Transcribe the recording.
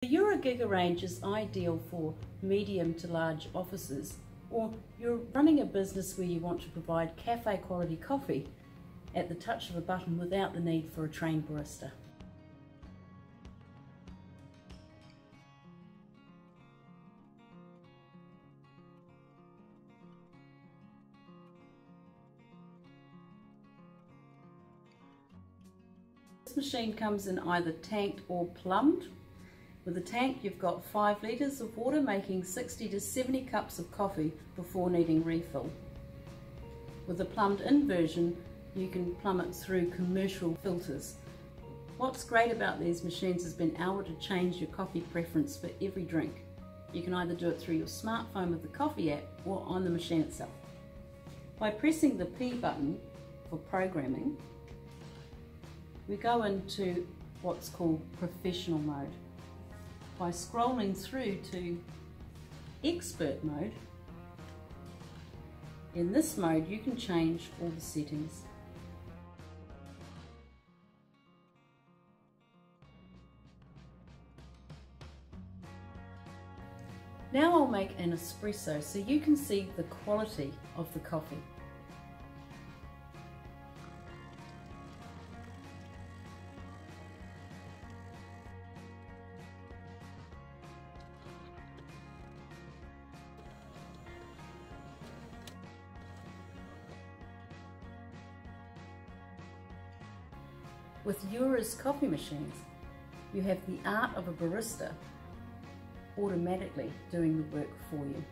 The Jura Giga range is ideal for medium to large offices, or you're running a business where you want to provide cafe quality coffee at the touch of a button without the need for a trained barista. This machine comes in either tanked or plumbed. With the tank you've got 5 litres of water making 60 to 70 cups of coffee before needing refill. With the plumbed in version you can plumb it through commercial filters. What's great about these machines is being able to change your coffee preference for every drink. You can either do it through your smartphone with the coffee app or on the machine itself. By pressing the P button for programming, we go into what's called professional mode. By scrolling through to expert mode, in this mode you can change all the settings. Now I'll make an espresso so you can see the quality of the coffee. With Jura's coffee machines, you have the art of a barista automatically doing the work for you.